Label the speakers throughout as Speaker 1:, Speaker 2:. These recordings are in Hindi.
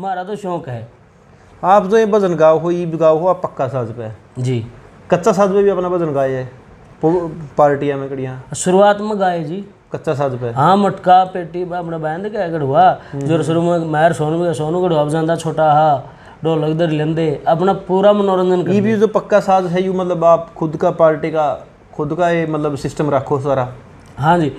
Speaker 1: हमारा तो शौक है।
Speaker 2: आप जो ये भजन गाओ हो, ये गाओ हो आप पक्का साज पे
Speaker 1: जी।
Speaker 2: कच्चा साज पे भी अपना भजन गाए है पार्टियां में कड़ियाँ
Speaker 1: शुरुआत में गाए जी
Speaker 2: कच्चा साज पे।
Speaker 1: हाँ, मटका पेटी अपना बैंड क्या गढ़वा जो शुरू में महर सोनू गढ़वा बजांदा छोटा हा ढोलक दर लेंदे अपना पूरा मनोरंजन कर।
Speaker 2: ये भी जो पक्का साज है यू मतलब आप खुद का पार्टी का खुद का ये मतलब सिस्टम रखो सारा।
Speaker 1: हाँ जी,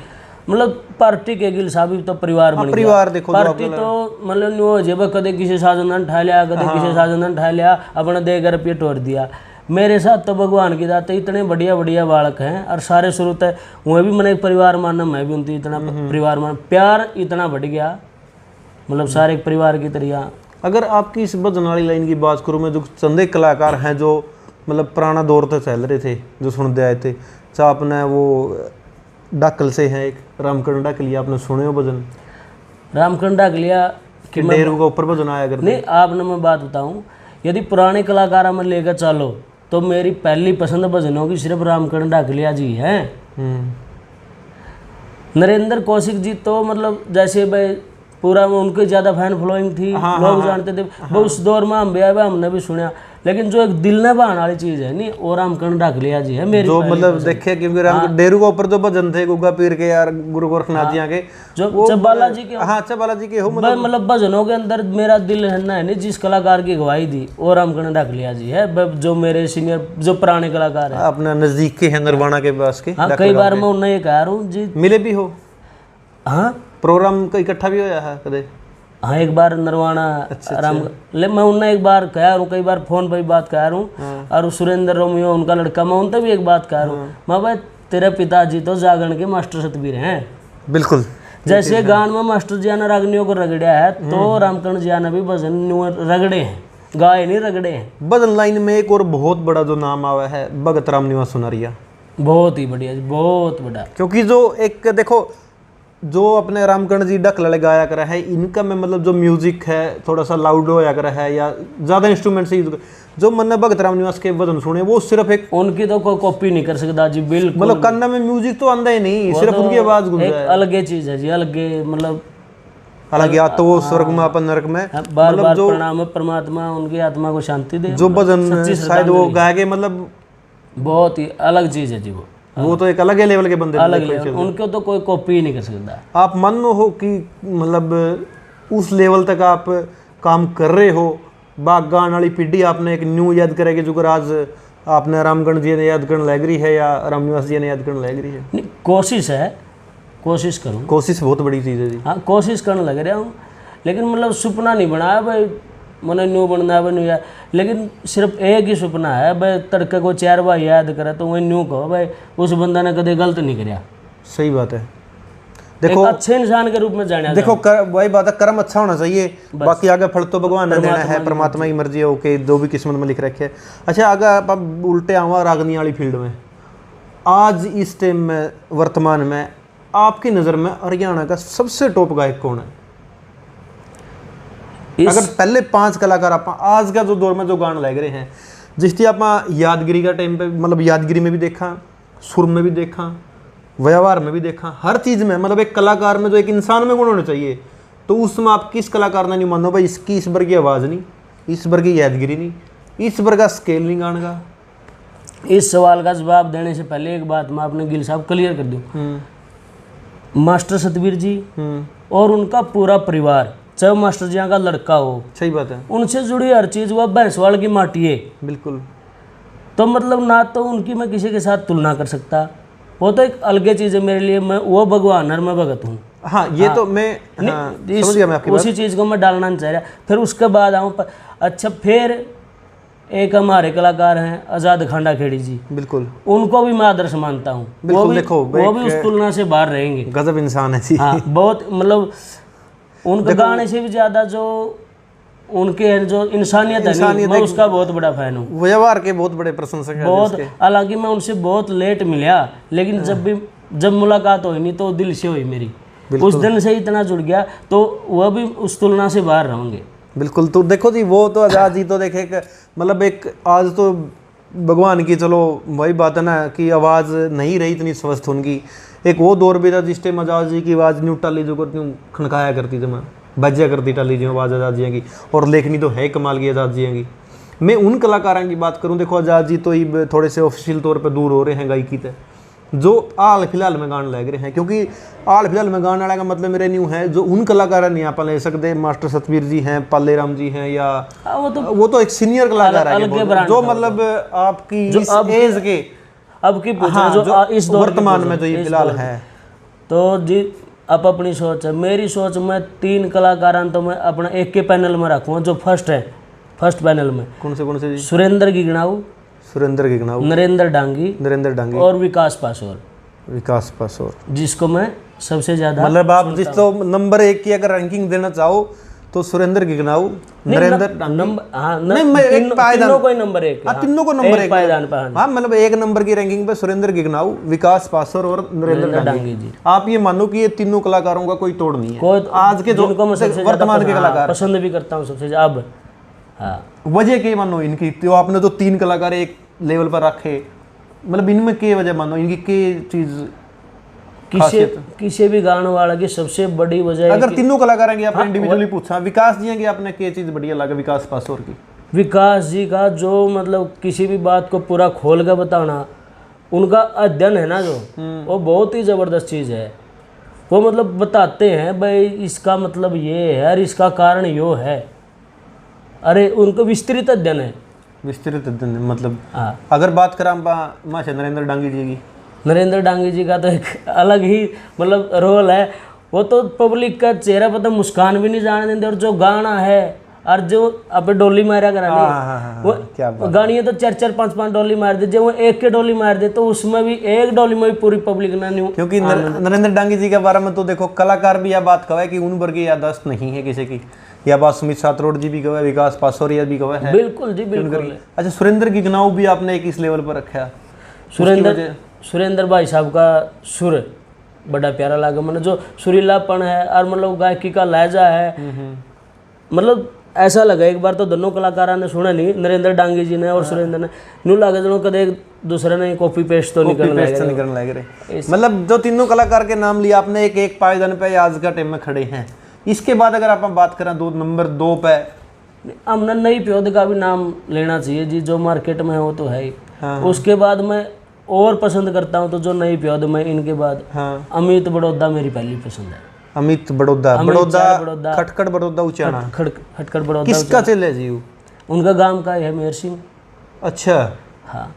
Speaker 1: मतलब पार्टी के गिल साहब तो परिवार बन
Speaker 2: परिवार
Speaker 1: गया।
Speaker 2: देखो
Speaker 1: पार्टी तो मतलब न्यू हो जेब कदे किसी साजन ठा लिया कदे किसी साजन ठा लिया अपना देकर रुपये तोड़ दिया। मेरे साथ तो भगवान की दाते इतने बढ़िया बढ़िया बालक हैं और सारे शुरू तक वह भी मैंने एक परिवार मानना, मैं भी उनकी इतना परिवार मान प्यार इतना बढ़ गया मतलब सारे एक परिवार की तरह।
Speaker 2: अगर आपकी इस भजन वाली लाइन की बात करूँ मैं, जो चंदे कलाकार हैं जो मतलब पुराना दौर तक चल रहे थे जो सुनते आए थे, चाहे आपने वो डाकल से हैं एक रामकरण डाकलिया आपने सुने हो भजन?
Speaker 1: रामकरण डाकलिया
Speaker 2: कि डेरू के ऊपर भजन आया करते?
Speaker 1: नहीं, आपने मैं बात बताऊं, यदि पुराने कलाकारों में लेकर चलो तो मेरी पहली पसंद भजन होगी सिर्फ रामकरण डाकलिया जी हैं। नरेंद्र कौशिक जी तो मतलब जैसे भाई पूरा में उनकी ज़्यादा फैन फॉलोइंग थी, लोग जानते थे वो उस दौर में हम भी आए हमने भी सुना, लेकिन जो एक दिल ने बहाने वाली चीज़ है नहीं वो रामकरण डाकलिया जी है मेरी
Speaker 2: जो मतलब देखे क्योंकि डेरू के ऊपर जो भजन थे गुग्गा पीर के यार गुरु गोरखनाथ जी के
Speaker 1: जो चब्बाला जी के,
Speaker 2: हाँ चब्बाला जी के हो
Speaker 1: मतलब भजनों के अंदर मेरा दिल है ना, नहीं जिस कलाकार की गवाही दी वो रामकरण डाकलिया जी है जो मेरे सीनियर जो पुराने कलाकार है
Speaker 2: अपना नजदीक के हैं निर्वाणा के पास के।
Speaker 1: हाँ, कई बार मैं उन्हें ये कह रहा हूँ जी
Speaker 2: मिले भी हो।
Speaker 1: हाँ,
Speaker 2: प्रोग्राम का इकट्ठा भी होया है कदे?
Speaker 1: हाँ, एक बार नरवाना राम ले मैं उन्हें एक बार कह रहा हूँ, कई बार फोन पर भी बात कह रहा हूँ। और सुरेंद्र रोमियो उनका लड़का मैं उनसे भी एक बात कह रहा हूँ, मैं भाई तेरे पिताजी तो जागरण के मास्टर सतबीर हैं।
Speaker 2: बिल्कुल
Speaker 1: जैसे गान में मास्टर जी ने रागनियों को रगड़ा है तो रामकरण जी ने भी भजन रगड़े हैं, गाए नहीं रगड़े हैं।
Speaker 2: भजन लाइन में एक और बहुत बड़ा जो नाम आवा है भगत राम निवास सुनारिया,
Speaker 1: बहुत ही बढ़िया जी, बहुत बड़ा।
Speaker 2: क्योंकि जो एक देखो जो अपने रामकरण जी डक लड़े गाया करा है इनका में मतलब जो म्यूजिक है थोड़ा सा लाउड होया करा है या ज़्यादा इंस्ट्रूमेंट से जो मैंने भगत राम निवास के भजन सुने वो सिर्फ एक
Speaker 1: उनकी तो कोई कॉपी नहीं कर सकता जी, बिल्कुल
Speaker 2: मतलब कन्ना में म्यूजिक तो आंदा ही नहीं, सिर्फ उनकी आवाज गूंजा है।
Speaker 1: अलग ही चीज है जी, अलग मतलब
Speaker 2: अलग या तो वो स्वर्ग में अपन नरक में
Speaker 1: बार बार प्रणाम परमात्मा उनकी आत्मा को शांति दे।
Speaker 2: जो भजन शायद वो गाए के मतलब
Speaker 1: बहुत ही अलग चीज है जी,
Speaker 2: वो तो एक अलग ही लेवल के बंदे
Speaker 1: अलग लेवल, उनको तो कोई कॉपी ही नहीं कर सकता।
Speaker 2: आप मानो हो कि मतलब उस लेवल तक आप काम कर रहे हो, बागान वाली पीढ़ी आपने एक न्यू याद करेगी जो आज आपने रामगढ़ जी ने याद करने लग रही है या रामनिवास जी ने याद करने लग रही है?
Speaker 1: नहीं, कोशिश है, कोशिश करूँ,
Speaker 2: कोशिश बहुत बड़ी चीज़ है जी।
Speaker 1: हाँ, कोशिश करने लग रहा हूँ, लेकिन मतलब सपना नहीं बनाया भाई मैंने न्यू बनना है न्यू याद, लेकिन सिर्फ एक ही सपना है भाई तड़के को 4 बार याद करे तो वही न्यू कहो भाई उस बंदा ने कभी गलत नहीं कराया।
Speaker 2: सही बात है। देखो
Speaker 1: अच्छे इंसान के रूप में जाना,
Speaker 2: देखो वही बात है, कर्म अच्छा होना चाहिए, बाकी आगे फल तो भगवान ने देना है, परमात्मा की मर्जी है, ओके जो भी किस्मत में लिख रखे है। अच्छा अगर आप उल्टे आवा रागनी वाली फील्ड में आज इस टाइम में वर्तमान में आपकी नज़र में हरियाणा का सबसे टॉप गायक कौन है? अगर पहले 5 कलाकार आप आज का जो दौर में जो गाने लग रहे हैं जिसकी आप यादगिरी का टाइम पे मतलब यादगिरी में भी देखा, सुर में भी देखा, व्यवहार में भी देखा, हर चीज़ में मतलब एक कलाकार में जो एक इंसान में गुण होने चाहिए, तो उसमें आप किस कलाकार ने नहीं मानो भाई इसकी इस बार की आवाज़ नहीं, इस बार की यादगिरी नहीं, इस बार का स्केल नहीं गाने का?
Speaker 1: इस सवाल का जवाब देने से पहले एक बात मैं अपने गिल साहब क्लियर कर दूँ, मास्टर सतबीर जी और उनका पूरा परिवार चाहे मास्टर जी का लड़का हो,
Speaker 2: सही बात है,
Speaker 1: उनसे जुड़ी हर चीज़ वह भैंसवाल की माटी है।
Speaker 2: बिल्कुल।
Speaker 1: तो मतलब ना तो उनकी मैं किसी के साथ तुलना कर सकता, वो तो एक अलग चीज़ है मेरे लिए, मैं वो भगवान और मैं भगत हूँ।
Speaker 2: हाँ ये हाँ, तो मैं समझ गया मैं आपकी
Speaker 1: उसी चीज़ को मैं डालना नहीं चाह रहा। फिर उसके बाद आऊँ अच्छा फिर एक हमारे कलाकार हैं आज़ाद खांडा खेड़ी जी,
Speaker 2: बिल्कुल
Speaker 1: उनको भी मैं आदर्श मानता हूँ, वो भी उस तुलना से बाहर रहेंगे,
Speaker 2: गजब इंसान है जी।
Speaker 1: हाँ बहुत मतलब उनके गाने से भी ज़्यादा जो उनके जो इंसानियत है मैं उसका बहुत बड़ा फैन हूँ,
Speaker 2: व्यवहार के बहुत बड़े प्रशंसक हैं
Speaker 1: बहुत। हालांकि मैं उनसे बहुत लेट मिला, लेकिन जब मुलाकात हुई नहीं तो दिल से हुई मेरी, उस दिन से इतना जुड़ गया, तो वह भी उस तुलना से बाहर रहेंगे।
Speaker 2: बिल्कुल। तो देखो जी वो तो आज़ाद जी तो देखे मतलब एक आज तो भगवान की चलो वही बात है ना कि आवाज़ नहीं रही इतनी स्वस्थ उनकी, एक वो दौर भी था जिस टाइम आज़ाद जी की आवाज़ न्यूट्रली जो करती हूँ खनकाया करती थी मैं, बज्या करती टाली जी आवाज़ आज़ाद जी की, और लेखनी तो है कमाल की आज़ाद जी की। मैं उन कलाकारों की बात करूं, देखो आज़ाद जी तो ये थोड़े से ऑफिशियल तौर पे दूर हो रहे हैं गायकी से, जो हाल फिलहाल में गाने लग रहे हैं, क्योंकि हाल फिलहाल में गाने वाला का मतलब मेरे न्यू है जो उन कलाकार नहीं आप ले सकते, मास्टर सतवीर जी हैं, पाले राम जी हैं, या वो तो एक सीनियर कलाकार है जो मतलब आपकी इस एज के
Speaker 1: अब की पूछना जो इस दौर
Speaker 2: वर्तमान में जो ये फिलहाल है।
Speaker 1: तो जी अब अपनी सोच है, मेरी सोच में 3 कलाकार तो मैं अपना एक के पैनल में रखूँगा जो फर्स्ट है, फर्स्ट पैनल में।
Speaker 2: कौन से जी?
Speaker 1: सुरेंद्र गिगनाऊ, नरेंद्र डांगी और विकास पासोर, जिसको मैं सबसे ज्यादा
Speaker 2: मतलब आप जिस तो नंबर 1 की अगर रैंकिंग देना चाहो तो सुरेंद्र गिगनाऊ, नरेंद्र
Speaker 1: तीनों को नंबर 1,
Speaker 2: तीनों को नंबर 1 पायदान पर, हाँ मतलब 1 नंबर की रैंकिंग पे सुरेंद्र गिगनाऊ, विकास पासोर और नरेंद्र डांगी जी। आप ये मानो कि ये तीनों कलाकारों का कोई तोड़ नहीं है, आज के जो वर्तमान के कलाकार
Speaker 1: पसंद भी करता हूँ सबसे ज्यादा। अब हाँ
Speaker 2: वजह क्या मानो इनकी, तो आपने तो 3 कलाकार एक लेवल पर रखे, मतलब इनमें क्या वजह मानो इनकी क्या चीज,
Speaker 1: किसी भी गाने वाले की सबसे बड़ी वजह,
Speaker 2: अगर तीनों कलाकारों की आपने इंडिविजुअली पूछा, विकास जी की आपने क्या चीज बढ़िया लगा विकास पासोर की?
Speaker 1: विकास जी का जो मतलब किसी भी बात को पूरा खोल कर बताना, उनका अध्ययन है ना जो, वो बहुत ही जबरदस्त चीज है। वो मतलब बताते हैं भाई इसका मतलब ये है और इसका कारण यो है, अरे उनको विस्तृत अध्ययन है,
Speaker 2: विस्तृत अध्ययन मतलब।
Speaker 1: हाँ
Speaker 2: अगर बात करें माशा नरेंद्र डांगी जी की,
Speaker 1: नरेंद्र डांगी जी का तो एक अलग ही मतलब रोल है। वो तो पब्लिक का चेहरा पर तो मुस्कान भी नहीं जाने देते, और जो गाना है और जो आप डोली मारा करा वो गाड़ियाँ तो 4-4, 5-5 डोली मार दे, जब वो एक के डोली मार दे तो उसमें भी एक डोली में भी पूरी पब्लिक ना नहीं।
Speaker 2: क्योंकि नरेंद्र डांगी जी के बारे में तो देखो कलाकार भी यह बात कहे कि उन वर्ग की याददाश्त नहीं है किसी की, या बात सुमित सातरोड जी भी कहे, विकास पासोरिया भी कहे है।
Speaker 1: बिल्कुल जी बिल्कुल।
Speaker 2: अच्छा सुरेंद्र गिगनाऊ भी आपने एक इस लेवल पर रखा?
Speaker 1: सुरेंद्र भाई साहब का सुर बड़ा प्यारा लगा, मतलब जो सुरीलापन है और मतलब गायकी का लहजा है, मतलब ऐसा लगा एक बार तो दोनों कलाकारों ने सुना नहीं, नरेंद्र डांगी जी ने और सुरेंद्र ने, न्यू लगा दोनों कदे एक दूसरे ने कॉपी पेस्ट तो निकलने लग रहे।
Speaker 2: मतलब जो तीनों कलाकार के नाम लिया आपने, एक पायदान पे आज का टाइम में खड़े हैं। इसके बाद अगर आप बात करें नंबर 2 पे,
Speaker 1: हमने नई प्योद का भी नाम लेना चाहिए जी, जो मार्केट में है वो तो है ही। उसके बाद मैं और पसंद करता हूँ तो जो नई प्योद में इनके बाद अमित बड़ौदा मेरी पहली पसंद है।
Speaker 2: अमित बड़ौदा, खटखट बड़ौदा उचाना,
Speaker 1: खटखट बड़ौदा
Speaker 2: किसका चले जी?
Speaker 1: उनका गांव का है मेहर सिंह।
Speaker 2: अच्छा
Speaker 1: हाँ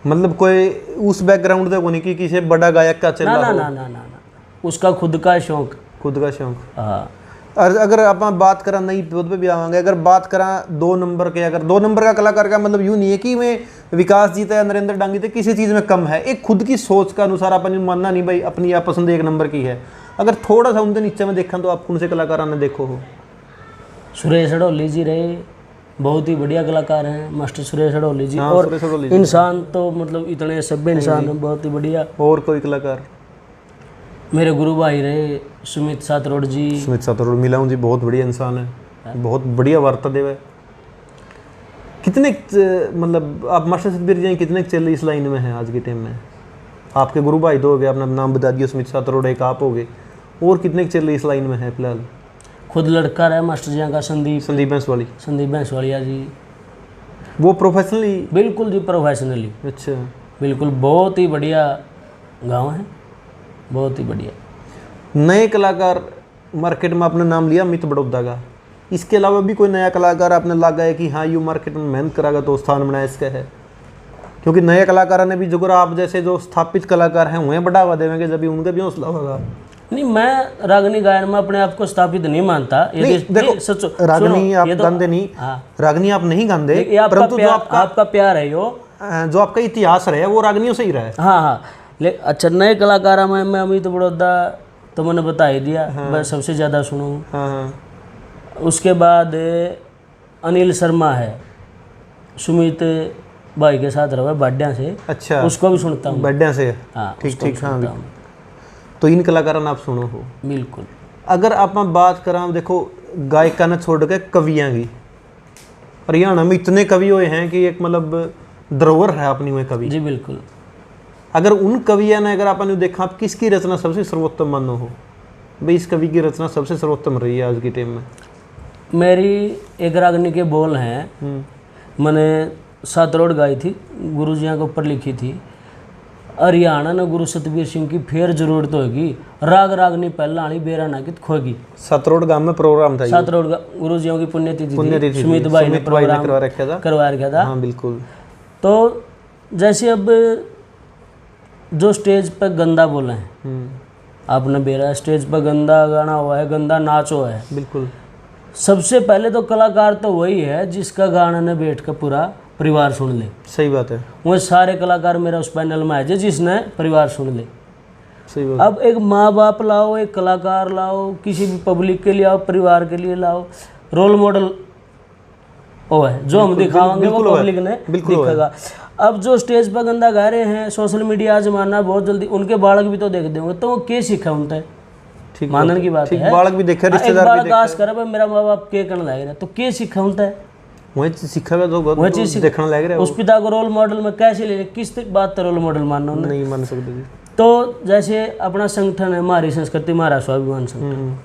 Speaker 2: मतलब कोई उस बैकग्राउंड से कोई कि किसी बड़ा गायक का चला?
Speaker 1: ना, उसका खुद का शौक।
Speaker 2: हाँ। और अगर आप बात करें नई प्योद पे भी आवांगे, अगर बात करें 2 नंबर के, अगर 2 नंबर का कलाकार का मतलब यूँ नहीं है कि मैं विकास जी या नरेंद्र डांगी थे किसी चीज़ में कम है, एक खुद की सोच का अनुसार अपन मानना नहीं भाई अपनी आप पसंद 1 नंबर की है। अगर थोड़ा सा उनके नीचे में देखा तो आप कौन से कलाकार ने देखो हो?
Speaker 1: सुरेश अडोली जी रहे, बहुत ही बढ़िया कलाकार हैं मास्टर सुरेश अडोली जी। और इंसान तो मतलब इतने सभ्य इंसान हैं, बहुत ही बढ़िया।
Speaker 2: और कोई कलाकार?
Speaker 1: मेरे गुरु भाई रहे सुमित सातरोड जी।
Speaker 2: सुमित सातरोड मिला हूँ जी, बहुत बढ़िया इंसान है, बहुत बढ़िया वार्ता देव है। कितने मतलब आप मास्टर सतबीर जी कितने चले इस लाइन में हैं आज के टाइम में? आपके गुरु भाई 2 हो गए, आपने नाम बता दिया, सुमित सातरोड एक आप हो गए, और कितने चले इस लाइन में है फिलहाल?
Speaker 1: खुद लड़का रहा मास्टर जी का संदीप भैंसवालिया जी,
Speaker 2: वो प्रोफेशनली?
Speaker 1: बिल्कुल जी प्रोफेशनली।
Speaker 2: अच्छा
Speaker 1: बिल्कुल, बहुत ही बढ़िया गाँव है, बहुत ही बढ़िया।
Speaker 2: नए कलाकार मार्केट में आपने नाम लिया अमित बड़ौदा का, इसके अलावा भी कोई नया कलाकार आपने लगा है कि हाँ यू मार्केट में मेहनत करागा तो स्थान बनाया इसका है? क्योंकि नए कलाकारों ने भी जो आप जैसे जो स्थापित कलाकार हैं उन्हें बढ़ावा देंगे जब भी उनका भी हौसला होगा।
Speaker 1: नहीं, मैं रागनी गायन में अपने आप को स्थापित नहीं मानता।
Speaker 2: देखो रागनी आप गांधे नहीं, रागनी आप नहीं गांधे, परंतु जो
Speaker 1: आपका प्यार है
Speaker 2: जो आपका इतिहास रहा है वो रागनियों से ही रहा है।
Speaker 1: हाँ। अच्छा नए कलाकारों में मैं अमित बड़ौदा तो मैंने बता ही दिया, मैं सबसे ज़्यादा सुनूँ। उसके बाद अनिल शर्मा है, सुमित भाई के साथ रहा बाड्या से।
Speaker 2: अच्छा,
Speaker 1: उसको भी सुनता हूँ
Speaker 2: बाड्या से।
Speaker 1: हाँ
Speaker 2: ठीक। हाँ तो इन कलाकारों आप सुनो हो?
Speaker 1: बिल्कुल।
Speaker 2: अगर आप बात करें देखो गायिका ने छोड़ के कवियाँ की, हरियाणा में इतने कवि हुए हैं कि एक मतलब धरोहर है अपनी हुए कवि।
Speaker 1: जी बिल्कुल।
Speaker 2: अगर उन कवियों ने अगर आपने देखा आप किसकी रचना सबसे सर्वोत्तम मानो हो? भाई इस कवि की रचना सबसे सर्वोत्तम रही है आज के टाइम में?
Speaker 1: मेरी एक रागनी के बोल हैं, मैंने सातरोड़ गाई थी, गुरु जी के ऊपर लिखी थी। हरियाणा ने गुरु सतबीर सिंह की फिर जरूरत होगी, राग रागनी पहला आनी बेरा ना कित खोगी।
Speaker 2: सातरोड़ गांव में प्रोग्राम था,
Speaker 1: सातरोड़ गुरु जी की पुण्यतिथि थी, सुमित भाई ने प्रोग्राम करवा रखा था।
Speaker 2: हाँ बिल्कुल।
Speaker 1: तो जैसे अब जो स्टेज पर गंदा बोले हैं, आपने बेरा स्टेज पर गंदा गाना हुआ है, गंदा नाच हुआ है,
Speaker 2: बिल्कुल।
Speaker 1: सबसे पहले तो कलाकार तो वही है जिसका गाना ने बैठ कर पूरा परिवार सुन ले।
Speaker 2: सही बात है।
Speaker 1: वो सारे कलाकार मेरा उस पैनल में आए जिसने परिवार सुन ले।
Speaker 2: सही बात।
Speaker 1: अब एक माँ बाप लाओ, एक कलाकार लाओ, किसी भी पब्लिक के लिए आओ, परिवार के लिए लाओ, रोल मॉडल वो है जो हम दिखावांगे वो पब्लिक ने दिखेगा। अब जो स्टेज पर गंदा गा रहे हैं, सोशल मीडिया जमाना बहुत जल्दी, उनके बालक भी तो देख देंगे, तो वो क्या सीखा उनसे? मानन की बात है,
Speaker 2: बालक भी देखे, रिश्तेदार भी देखे।
Speaker 1: आस करे भाई मेरा माँ बाप के करने लग रहा, तो क्या सीखा उनसे?
Speaker 2: वही चीज सीखा हुआ तो वही चीज देखने लग रहा है।
Speaker 1: उस पिता को रोल मॉडल में कैसे ले, किस बात का रोल मॉडल मानना?
Speaker 2: नहीं मान सकते जी।
Speaker 1: तो जैसे अपना संगठन है, हमारी संस्कृति, हमारा स्वाभिमान संगठन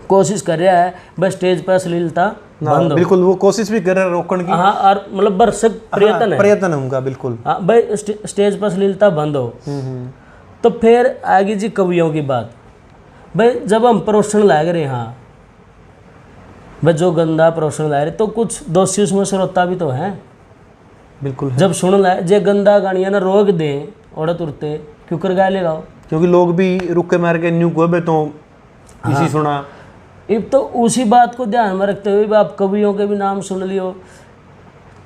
Speaker 1: कोशिश कर रहा है बस स्टेज पर अश्लीलता बंद हो।
Speaker 2: बिल्कुल, वो कोशिश भी कर रहे हैं रोकने की।
Speaker 1: हाँ, और मतलब बरसक
Speaker 2: प्रयत्न है उनका, बिल्कुल।
Speaker 1: हाँ भाई, स्टेज पर अश्लीलता बंद हो। तो फिर आगे जी कवियों की बात, भाई जब हम प्रोत्साहन ला रहे, हाँ भाई जो गंदा प्रोत्साहन ला रहे, तो कुछ दोषी उसमें श्रोता भी तो हैं,
Speaker 2: बिल्कुल है।
Speaker 1: जब सुन लाए जे गंदा गानिया ना रोक दें औरत तुरते क्यों कर गा लेगा,
Speaker 2: क्योंकि लोग भी रुक के मार के न्यू को तो इसी सुना।
Speaker 1: अब तो उसी बात को ध्यान में रखते हुए आप कवियों के भी नाम सुन लियो।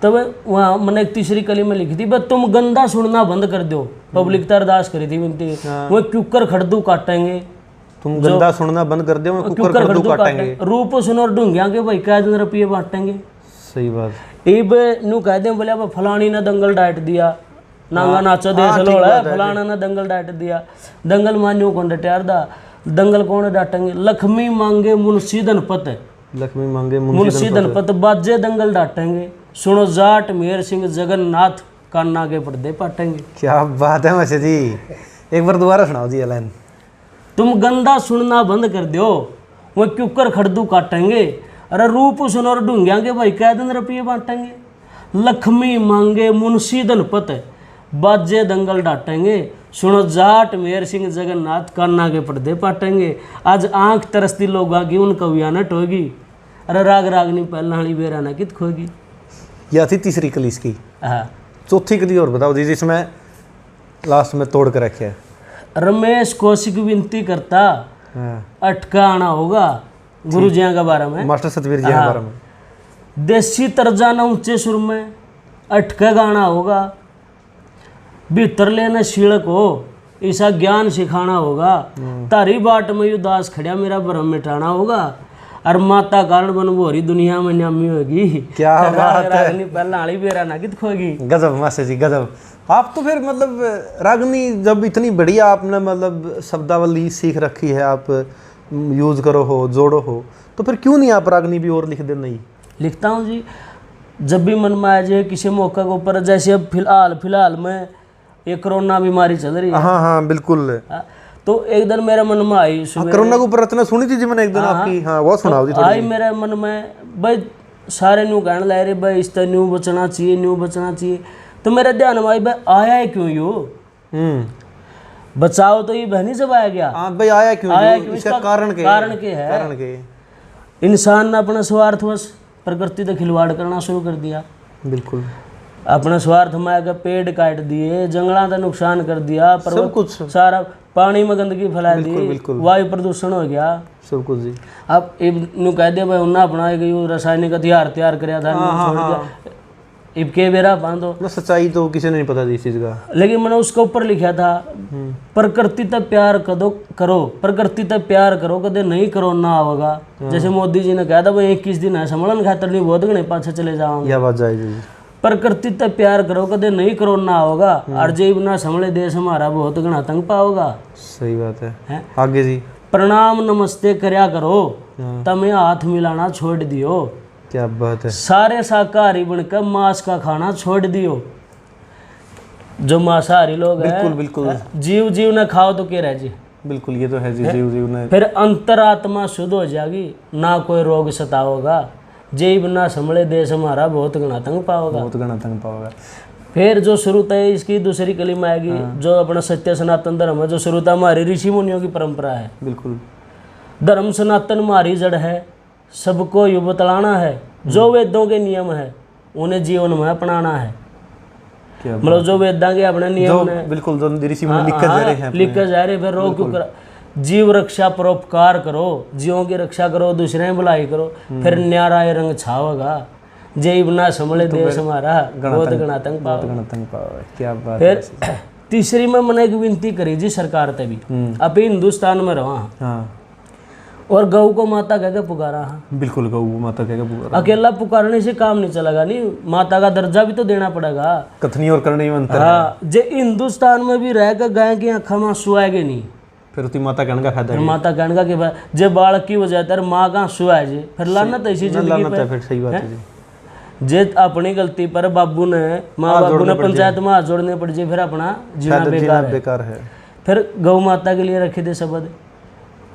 Speaker 1: तब वहाँ मैंने एक तीसरी कली में लिखी थी, बस तुम गंदा सुनना बंद कर दो, पब्लिक तो अरदास करी थी विनती, वो क्यूकर खड़दू काटेंगे,
Speaker 2: तुम गंदा सुनना बंद कर दो, कुकर खड़दू काटेंगे,
Speaker 1: रूप सुनो और ढूंढिया के भाई क्या दिन रुपये बांटेंगे।
Speaker 2: सही बात।
Speaker 1: इब नू कह दे बोले अब फलानी ने दंगल डांट दिया, नांगा नाचो देश लोड़ा, फलाना ने दंगल डांट दिया, दंगल मान्यो कौन डटार दा, दंगल कौन डांटेंगे? लक्ष्मी मांगे मुंशी धनपत,
Speaker 2: लक्ष्मी मांगे
Speaker 1: मुंशी धनपत, बाजे दंगल डांटेंगे, सुनो जाट मेहर सिंह जगन्नाथ कान्ना के पर्दे पाटेंगे।
Speaker 2: क्या बात है मचे जी, एक बार दोबारा सुनाओ जी लाइन।
Speaker 1: तुम गंदा सुनना बंद कर दो, वो क्यूकर खड़दू काटेंगे, अरे रूप सुनो और ढूंढिया के भाई क्या दिन रुपये बांटेंगे, लक्ष्मी मांगे मुंशी धनपत, बाजे दंगल डांटेंगे, सुनो जाट मेहर सिंह जगन्नाथ कान्ना के पर्दे पाटेंगे। आज आंख तरसती लोगों की उन कविया न टोगी, अरे राग रागनी पहलानी बेरा न कित खोगी।
Speaker 2: यह थी तीसरी कली इसकी।
Speaker 1: हाँ,
Speaker 2: चौथी कली और बताओ जी, जिसमें लास्ट में तोड़ कर रखे है।
Speaker 1: रमेश कौशिक विनती करता, अटका आना होगा गुरु जी के बारे में,
Speaker 2: मास्टर सतवीर जी के बारे में।
Speaker 1: देसी तर्जाना ऊंचे सुर में अटका गाना होगा, भीतर लेना शीड़क हो, ऐसा ज्ञान सिखाना होगा, तारी बाट में उदास खड़ा मेरा भरम मिटाना होगा, और माता कारण बन भोरी दुनिया में न्यामी होगी।
Speaker 2: क्या बात है,
Speaker 1: पहला आली बेरा ना कित खोगी।
Speaker 2: गजब मास्टर जी गजब। आप तो फिर मतलब रागनी जब इतनी बढ़िया आपने मतलब शब्दावली सीख रखी है, आप यूज करो हो, जोड़ो हो, तो फिर क्यों नहीं आप रागनी भी और लिख दे? नहीं
Speaker 1: लिखता हूँ जी, जब भी मन में आ जाए किसी मौका के ऊपर, जैसे अब फिलहाल में ये कोरोना बीमारी चल रही है।
Speaker 2: हाँ हाँ बिल्कुल।
Speaker 1: तो एक दिन मेरे मन में आई,
Speaker 2: कोरोना के ऊपर रचना सुनी थी जी मैंने एक दिन आपकी। हाँ वो सुनाओ जी थोड़ी।
Speaker 1: आई मेरे मन में, भाई सारे न्यू कहने लग रहे भाई इस तरह न्यू बचना चाहिए, न्यू बचना चाहिए, तो मेरे ध्यान में आई भाई आया है क्यों यो बचाओ, तो ये बहनी जब आया गया।
Speaker 2: हाँ भाई आया क्यों, इसका कारण के
Speaker 1: इंसान ने अपना स्वार्थवश प्रकृति से खिलवाड़ करना शुरू कर दिया।
Speaker 2: बिल्कुल,
Speaker 1: अपना स्वार्थ में आकर पेड़ काट दिए, जंगलों का नुकसान कर दिया,
Speaker 2: सब कुछ,
Speaker 1: सारा पानी में गंदगी फैला दी, वायु प्रदूषण हो गया,
Speaker 2: सब कुछ जी।
Speaker 1: अब इब कह दिया भाई उन्हें अपना एक रासायनिक हथियार तैयार कराया था, छोड़ दिया, इब के बेरा बांधो
Speaker 2: ना। सच्चाई तो किसी ने नहीं पता थी इस चीज का,
Speaker 1: लेकिन मैंने उसके ऊपर लिखा था, प्रकृति तक प्यार करो, प्रकृति तक प्यार करो, कदे नहीं करो ना होगा। जैसे मोदी जी ने कहा था भाई 21 दिन है संभलन खातर नहीं बहुत गणे पाछे चले जाओ,
Speaker 2: यह बात जायज है।
Speaker 1: प्रकृति तक प्यार करो, कदे नहीं करो ना होगा, और जेब ना संभले देश हमारा बहुत गणा तंग पाओगा।
Speaker 2: सही बात है। आगे जी,
Speaker 1: प्रणाम नमस्ते करया करो, तमें हाथ मिलाना छोड़ दियो।
Speaker 2: क्या बात है।
Speaker 1: सारे शाकाहारी बनकर मांस का खाना छोड़ दियो। जो मांसाहारी लोग हैं,
Speaker 2: बिल्कुल
Speaker 1: जीव न खाओ तो क्या रह जी,
Speaker 2: बिल्कुल, ये तो है जी जी उन्हें।
Speaker 1: फिर अंतरात्मा शुद्ध हो जाएगी, ना कोई रोग सताओगा, जीव ना संभले देश हमारा, बहुत घना तंग पाओगा।
Speaker 2: बहुत घना तंग पाओगा।
Speaker 1: फिर जो शुरू है इसकी दूसरी कलीमा आएगी, जो अपना सत्य सनातन धर्म है, जो शुरू था हमारी ऋषि मुनियों की परंपरा है।
Speaker 2: बिल्कुल,
Speaker 1: धर्म सनातन हमारी जड़ है, सबको युग बतलाना है, जो वेदों के नियम है उन्हें जीवन में अपनाना है।
Speaker 2: क्या
Speaker 1: मतलब जो वेदां के अपने नियम है,
Speaker 2: बिल्कुल, जो ऋषि मुनि लिख कर जा रहे हैं,
Speaker 1: लिख कर जा रहे, फिर रोग क्यों करा। जीव रक्षा परोपकार करो, जीवों की रक्षा करो, दूसरे की भलाई करो, फिर न्यारा रंग छावगा, जीव ना संभले देश हमारा, बहुत घना तंग पाओगा।
Speaker 2: क्या बात।
Speaker 1: फिर तीसरी में मैंने एक विनती करी जी सरकार ते भी, अभी हिंदुस्तान में रहा
Speaker 2: हाँ,
Speaker 1: और गऊ को माता कह के पुकारा। हाँ
Speaker 2: बिल्कुल, गऊ माता कह के पुकारा।
Speaker 1: अकेला पुकारने से काम नहीं चलेगा, नहीं माता का दर्जा भी तो देना पड़ेगा।
Speaker 2: कथनी और करने में अंतर है।
Speaker 1: हाँ, जे हिंदुस्तान में भी रह कर गाय की आँखों में आंसू आएंगे नहीं,
Speaker 2: फिर उती माता कहने का फायदा
Speaker 1: फिर माता कहने का कि जे बालक की वजह तर माँ का आंसू आए जी, फिर लानत ऐसी जिंदगी पे।
Speaker 2: फिर सही बात है जी।
Speaker 1: जे अपनी गलती पर बाबू ने माँ बाबू ने पंचायत में हाथ जोड़ने पड़ जाए, फिर अपना जीना
Speaker 2: बेकार है।
Speaker 1: फिर गौ माता के लिए रखे थे शब्द,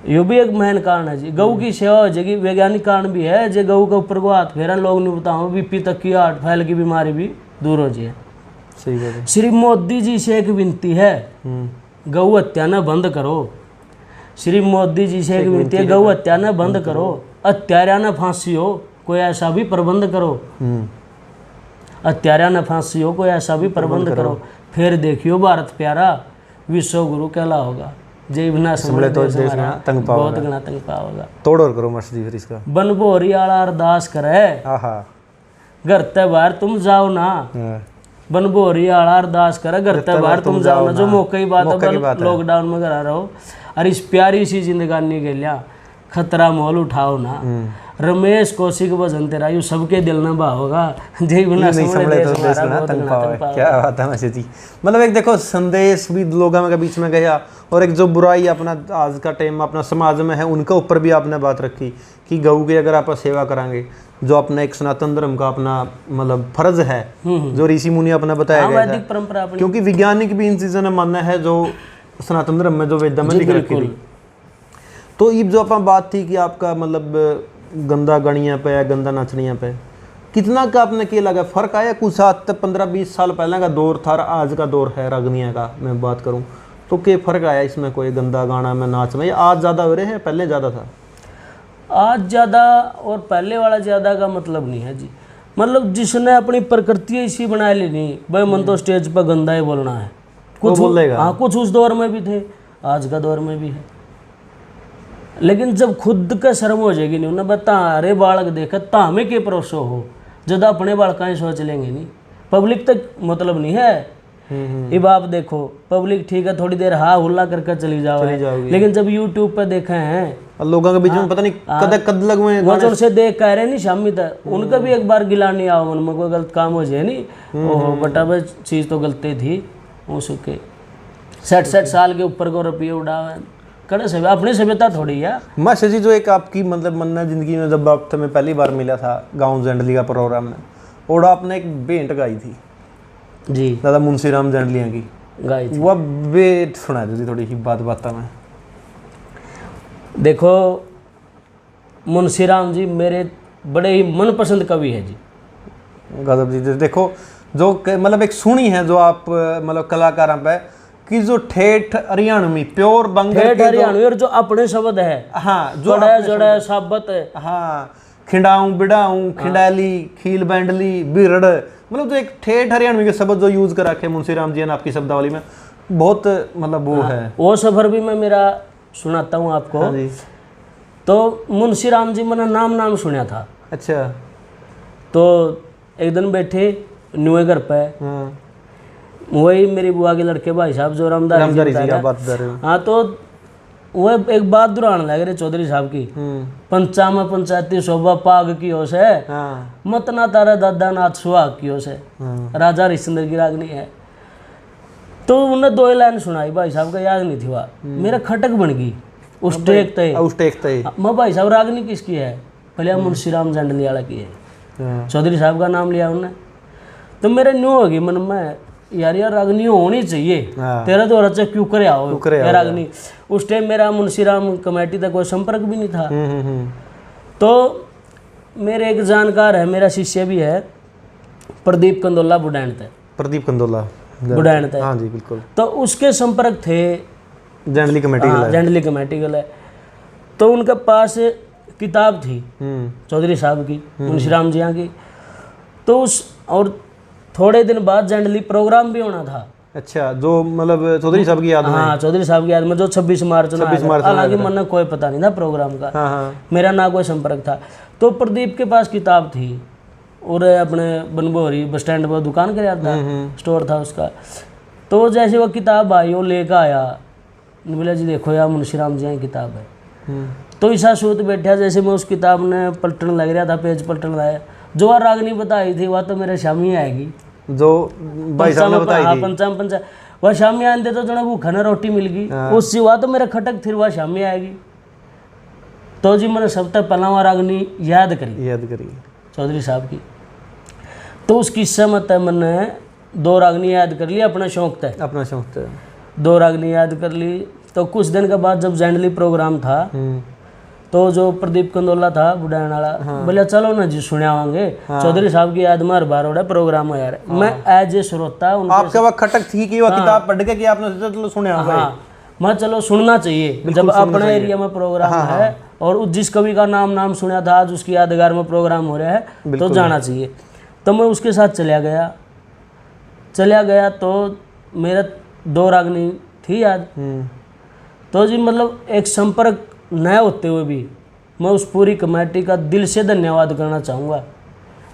Speaker 1: यो भी एक महान कारण है जी। गऊ की सेवा हो जाएगी, वैज्ञानिक कारण भी है, जो गऊ के ऊपर को हाथ फेरा, लोग नहीं बताओ बीपी तक की हार्ट फैल की बीमारी भी दूर हो जाए।
Speaker 2: सही बात है।
Speaker 1: श्री मोदी जी से एक विनती है, गऊ हत्या न बंद करो। श्री मोदी जी से एक विनती है, गऊ हत्या न बंद करो, हत्यारा न फांसी हो, कोई ऐसा भी प्रबंध करो। हत्यारा न फांसी हो, कोई ऐसा भी प्रबंध करो, फिर देखियो भारत प्यारा विश्व गुरु कहला होगा। जय बिना संभले तो देश में तंग पाओगा, बहुत घना तंग पाओगा।
Speaker 2: तोड़ और करो मर्सी फिर इसका।
Speaker 1: बनभोरी आला अरदास करे, घर ते बाहर तुम जाओ ना, बनभोरी आला अरदास करे, घर ते बाहर तुम जाओ ना। जो मौके की बात है, लॉकडाउन में घर रहो और इस प्यारी सी जिंदगानी के लिए खतरा मोल उठाओ ना। रमेश कौशिक भजन तेरा यू सबके दिल में बा होगा, जय बिना संभले तो देश में तंग पाओगे।
Speaker 2: क्या बात है मैसेज जी। मतलब एक देखो संदेश भी लोगों के बीच में गया, और एक जो बुराई अपना आज का टाइम अपना समाज में है उनके ऊपर भी आपने बात रखी कि गऊ की अगर आप सेवा कराएंगे, जो अपना एक सनातन धर्म का अपना मतलब फर्ज है, जो ऋषि मुनि अपना बताया गया है,
Speaker 1: परंपरा,
Speaker 2: क्योंकि वैज्ञानिक भी इन चीज़ों ने मानना है जो सनातन धर्म में जो वेद में लिख रखी थी। तो ये जो अपन बात थी कि आपका मतलब गंदा गणिया पे या गंदा नाचनिया पे कितना का आपने क्या लगा फर्क आया? कुछ आज तक 15-20 साल पहले का दौर था, आज का दौर है रागनिया का मैं बात करूं तो क्या फर्क आया इसमें? कोई गंदा गाना में नाच में आज ज़्यादा हो रहे हैं, पहले ज़्यादा था?
Speaker 1: आज ज़्यादा और पहले वाला ज़्यादा का मतलब नहीं है जी। मतलब जिसने अपनी प्रकृति इसी बना ली नहीं भाई, मन तो स्टेज पर गंदा ही बोलना है, कुछ बोलेगा। हाँ, कुछ उस दौर में भी थे, आज का दौर में भी है। लेकिन जब खुद का शर्म हो जाएगी नहीं, उन्हें बता अरे बालक देखा तामे के परोसो हो, जब अपने बालका ही सोच लेंगे नहीं, पब्लिक तक मतलब नहीं है। अब आप देखो पब्लिक ठीक है थोड़ी देर हाँ हुल्ला करके चली जाओगी, लेकिन जब यूट्यूब पे देखे हैं
Speaker 2: लोगों के बीच में पता नहीं कद लग में
Speaker 1: वो जो उनसे देख कह रहे नहीं शामी तक उनका भी एक बार गिला नहीं आओ मन में कोई गलत काम हो जाए नहीं। ओहो बटा भाई चीज़ तो गलती थी, उसके 60 साल के ऊपर को रुपये उड़ावे करे सब अपनी सभ्यता थोड़ी है।
Speaker 2: माशा जी जो एक आपकी मतलब मन्ना जिंदगी में जब आप तुम्हें पहली बार मिला था गाँव जंडली का प्रोग्राम में, और आपने एक भेंट गाई थी
Speaker 1: जी,
Speaker 2: दादा मुंशी राम जंडलिया की
Speaker 1: गाई थी,
Speaker 2: वह भेंट सुना दीजिए थोड़ी सी बात में।
Speaker 1: देखो मुंशी राम जी मेरे बड़े ही मनपसंद कवि है जी।
Speaker 2: गजब जी, देखो जो मतलब एक सुनी है जो आप मतलब कलाकारों पे कि जो ठेठ हरियाणवी प्योर बंगाल
Speaker 1: ठेठ हरियाणवी और जो अपने शब्द है,
Speaker 2: हाँ जो
Speaker 1: जड़ा साबत है,
Speaker 2: हाँ खिंडाऊं बिड़ाऊं खिंडाली खील बैंडली बिरड़, मतलब जो एक ठेठ हरियाणवी के शब्द जो यूज कर रखे मुंशी राम जी ने आपकी शब्दावली में, बहुत मतलब वो है। वो
Speaker 1: सफर भी मैं मेरा सुनाता हूँ आपको।
Speaker 2: हाँ जी।
Speaker 1: तो मुंशी राम जी मैंने नाम सुना था।
Speaker 2: अच्छा।
Speaker 1: तो एक दिन बैठे न्यूए घर पे, वही मेरी बुआ के लड़के भाई साहब जो रामदारी जी का बात कर रहे हो, हाँ तो वो एक बात दुरान लग रही चौधरी साहब की, पंचा में पंचायती शोभा पाग की ओर से, मत ना तारा दादा नाथ सुहाग की ओर से, राजा हरिश्चंद्र की रागनी है। तो उन्हें 2 लाइन सुनाई, भाई साहब का याद नहीं थी वह, मेरा खटक बन गई उस टेक तय। मैं भाई साहब रागनी किसकी है? पहले मुंशी राम जंडली वाला की है। चौधरी साहब का नाम लिया उन्होंने, तो मेरे न्यू होगी मन में यार यार रागनी होनी चाहिए,
Speaker 2: हाँ।
Speaker 1: तेरा तो रचा क्यों करे आओ
Speaker 2: करे
Speaker 1: ये रागनी। उस टाइम मेरा मुंशीराम कमेटी तक कोई संपर्क भी नहीं था। तो मेरे एक जानकार है, मेरा शिष्य भी है, प्रदीप कंदोला बुडैन थे।
Speaker 2: प्रदीप कंदोला
Speaker 1: बुडैन थे।
Speaker 2: हाँ जी बिल्कुल।
Speaker 1: तो उसके संपर्क थे
Speaker 2: जंडली कमेटी
Speaker 1: हाँ, जंडली कमेटी के। तो उनके पास किताब थी चौधरी साहब की, मुंशीराम जी की। तो उस और थोड़े दिन बाद जंडली प्रोग्राम भी होना था।
Speaker 2: अच्छा, जो मतलब चौधरी साहब की याद में।
Speaker 1: हाँ, चौधरी साहब की याद में जो 26 मार्च हालांकि मन कोई पता नहीं था प्रोग्राम का।
Speaker 2: हाँ हाँ।
Speaker 1: मेरा ना कोई संपर्क था। तो प्रदीप के पास किताब थी और अपने बनबोरी बस स्टैंड पर दुकान कर था, स्टोर था उसका। तो जैसे वो किताब आई वो लेकर आया, बोला जी देखो यार मुंशीराम जी की किताब है। तो ऐसा सोच बैठा जैसे मैं उस किताब ने पलटन लग रहा था, पेज पलटन लाया, जो रागनी बताई थी वह तो मेरे शामी आएगी,
Speaker 2: जो भाई साहब ने बताई थी।
Speaker 1: पंचा वह शामी आते तो जो भूखा ना रोटी मिल गई, उससे वह तो मेरा खटक थी, वह शामी आएगी। तो जी मैंने सब तक पहला वह रागनी याद करी चौधरी साहब की। तो उस किस्से में तय मैंने 2 रागनी याद कर ली, अपना शौक था 2 रागनी याद कर ली। तो कुछ दिन के बाद जब जैंडली प्रोग्राम था तो जो प्रदीप कंदोला था बुढ़ान वाला, बोला चलो ना जी सुनावांगे चौधरी साहब की याद में हर बार हो प्रोग्राम है यार। मैं एज ए श्रोता
Speaker 2: आपके वक्त खटक थी कि वह किताब पढ़ के कि आपने सोचा चलो सुने।
Speaker 1: मैं चलो सुनना चाहिए जब अपने एरिया में प्रोग्राम है और जिस कवि का नाम सुना था आज उसकी यादगार में प्रोग्राम हो रहा है तो जाना चाहिए। तो मैं उसके साथ चला गया तो मेरा 2 रागनी थी याद। तो जी मतलब एक संपर्क न होते हुए भी मैं उस पूरी कमेटी का दिल से धन्यवाद करना चाहूँगा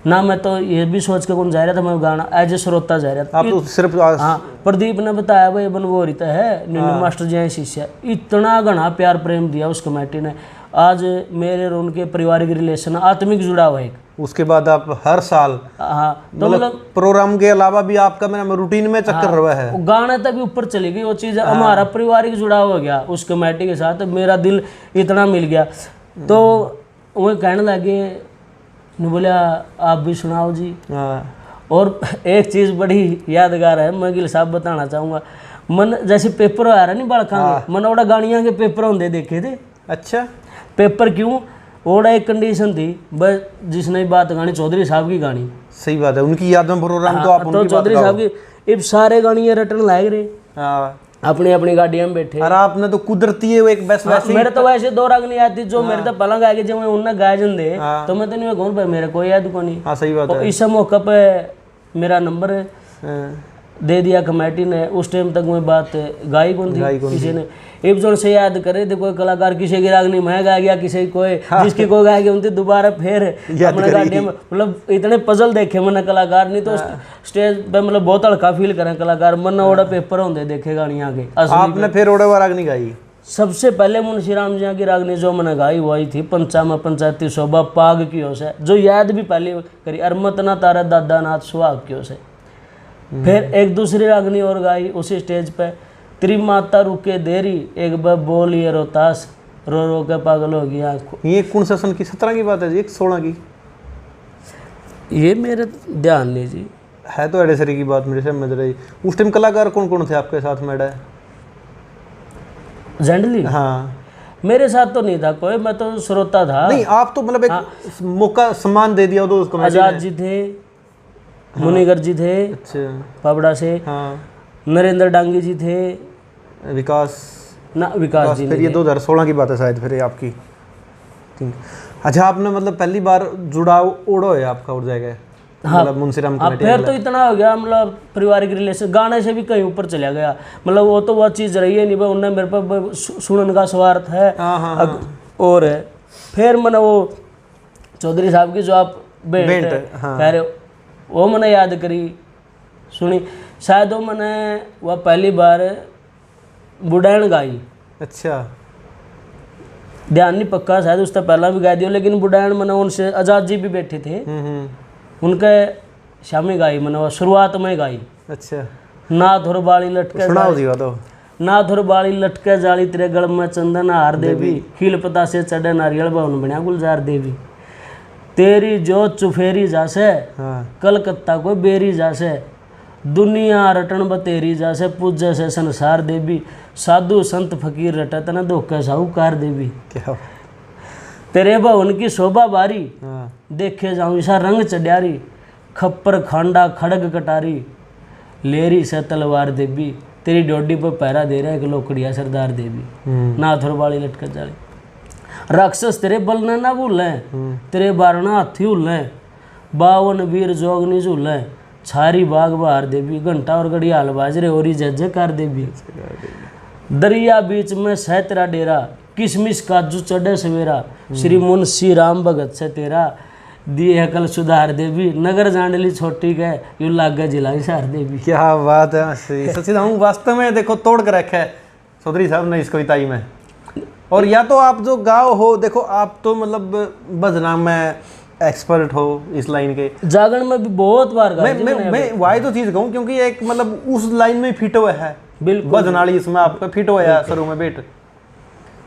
Speaker 1: ना। मैं तो ये भी सोच के कौन जा रहा था, मैं गाना एज ए श्रोता जा रहा था।
Speaker 2: आप तो सिर्फ
Speaker 1: हाँ, प्रदीप ने बताया भाई बनबोरी है नीनू मास्टर जी शिष्य, इतना घना प्यार प्रेम दिया उस कमेटी ने। आज मेरे और उनके पारिवारिक रिलेशन आत्मिक जुड़ाव है।
Speaker 2: उसके बाद आप हर साल
Speaker 1: तो मतलब
Speaker 2: प्रोग्राम के अलावा भी आपका मेरा रूटीन में चक्कर रहा है।
Speaker 1: गाना तक भी ऊपर चली गई वो चीज़, हमारा पारिवारिक जुड़ाव हो गया उस कमेटी के साथ, मेरा दिल इतना मिल गया। तो वो कहने लगे, बोला आप भी सुनाओ जी। और एक चीज़ बड़ी यादगार है, मैं गिल साहब बताना चाहूँगा। मन जैसे पेपर आ रहा नहीं बड़का मन ओड़ा गाड़ियाँ के पेपर होंगे देखे थे।
Speaker 2: अच्छा,
Speaker 1: पेपर क्यों ओड़ा एक कंडीशन थी बस, जिसने बात गानी चौधरी साहब की गानी।
Speaker 2: सही बात है, उनकी याद में प्रोग्राम तो आप
Speaker 1: तो चौधरी साहब की अब सारे गानी रटन लाग रहे अपनी अपनी गाड़ियां में बैठे।
Speaker 2: और आपने तो कुदरती है वो एक बस वैसे
Speaker 1: मेरे तो वैसे 2 रागनी आती जो मेरे तो पलंग आगे जब मैं उनने गाय जन दे तो मैं तो नहीं कौन भाई मेरे कोई याद को नहीं।
Speaker 2: हाँ सही बात है।
Speaker 1: इस मौके पे मेरा नंबर दे दिया कमेटी ने। उस टाइम तक मैं बात गाई कौन थी किसी ने। एक जोन से याद करे थे कोई कलाकार किसी की रागनी मैं गा गया, किसी कोई जिसकी कोई गा गया उनसे दोबारा फिर अपने गाड़ी में। मतलब इतने पजल देखे मैंने कलाकार नहीं तो स्टेज पे मतलब बहुत हल्का फील करें कलाकार मन ओड़ा पेपर होंगे देखे गाड़ियाँ के।
Speaker 2: आपने फिर ओड़ा हुआ रागनी गाई?
Speaker 1: सबसे पहले मुंशीराम जी की रागनी जो मैंने गाई वही थी पंचामा पंचायती शोभा पाग की ओर से, जो याद भी पहले करी अरमत ना तारा दादा नाथ सुहाग की ओर से। फिर एक दूसरी रागनी और गाई उसी स्टेज पे, त्रिमाता रुके देरी एक बार बोल ये रोतास रो रो के पागल हो गया।
Speaker 2: ये कौन सा सन की 17 की बात है जी? 16 की?
Speaker 1: ये मेरे ध्यान नहीं जी,
Speaker 2: है तो एडेसरी की बात मेरे से समझ रही। उस टाइम कलाकार कौन कौन थे आपके साथ मैडा?
Speaker 1: जैंडली?
Speaker 2: हाँ
Speaker 1: मेरे साथ तो नहीं था कोई, मैं तो श्रोता था।
Speaker 2: नहीं आप तो मतलब एक मौका सम्मान दे दिया तो उसको।
Speaker 1: आजाद जी थे, मुनिगर जी थे,
Speaker 2: अच्छा
Speaker 1: पाबड़ा से,
Speaker 2: हाँ
Speaker 1: नरेंद्र डांगी जी थे,
Speaker 2: विकास
Speaker 1: जी।
Speaker 2: फिर ये 2016 की बात है शायद फिर ये आपकी। ठीक। अच्छा, आपने मतलब पहली बार जुड़ाव ओढ़ो है आपका उड़ जाएगा?
Speaker 1: हाँ,
Speaker 2: मतलब मुंशीराम कमेटी
Speaker 1: फिर तो इतना हो गया मतलब पारिवारिक रिलेशन गाने से भी कहीं ऊपर चला गया। मतलब वो तो वह चीज़ रही है नहीं भाई, उन्हें मेरे पर सुनने का स्वार्थ है। और फिर मैंने वो चौधरी साहब की जो आप बेंट कह रहे हो वो मैंने याद करी सुनी। शायद वो मैंने वह पहली बार बुढ़ैन गाई।
Speaker 2: अच्छा,
Speaker 1: ध्यान नहीं पक्का, शायद उससे पहला भी गा दिया, लेकिन बुढ़ैन मैंने उनसे आजाद जी भी बैठे थे उनके शामी गाई मैंने वो शुरुआत में गाई।
Speaker 2: अच्छा,
Speaker 1: ना धुर बाली लटके
Speaker 2: सुनाओ जी तो।
Speaker 1: ना धुर बाली लटके जाली तेरे गल में चंदन हार देवी, खील पता से चढ़े नारियल भवन बनिया गुलजार देवी, तेरी जो चुफेरी जासे कलकत्ता को बेरी जासे, दुनिया रटन बतेरी जैसे पूजे से संसार देवी, साधु संत फकीर रटत न धोखे साहूकार देवी।
Speaker 2: क्या
Speaker 1: तेरे भवन की शोभा बारी,
Speaker 2: हाँ
Speaker 1: देखे जाऊं ईसा रंग चढ़ियारी, खप्पर खांडा खड़ग कटारी, लेरी से तलवार देवी, तेरी डोडी पर पहरा दे रहा है एक लोकड़िया सरदार देवी। नाथुर वाली लटक जाली, राक्षस तेरे बलने ना भूले, तेरे बारना हाथी उल्ले, 52 वीर जोगनी झूले, छारी बाग बहार देवी, घंटा और घड़ियाल बाजरे ओरी जयकार देवी। दरिया बीच में सह तेरा डेरा, किशमिश काजू चढ़े सवेरा, श्री मुंशी राम भगत से तेरा, दिए अकल सुधार देवी, नगर जांडली छोटी गए यू लागे जिला हिसार देवी।
Speaker 2: क्या बात है सचिन, हम वास्तव में देखो तोड़ कर रखा है चौधरी साहब ने इस कविताई में। और या तो आप जो गाओ हो, देखो आप तो मतलब भजना में एक्सपर्ट हो इस लाइन के,
Speaker 1: जागरण में भी बहुत बार गाया जी मैंने।
Speaker 2: मैं वाई तो चीज कहूँ क्योंकि एक मतलब उस लाइन में फिट हुआ है,
Speaker 1: बिल्कुल
Speaker 2: भजनाली इसमें आपका फिट हुआ है शुरू में बेट।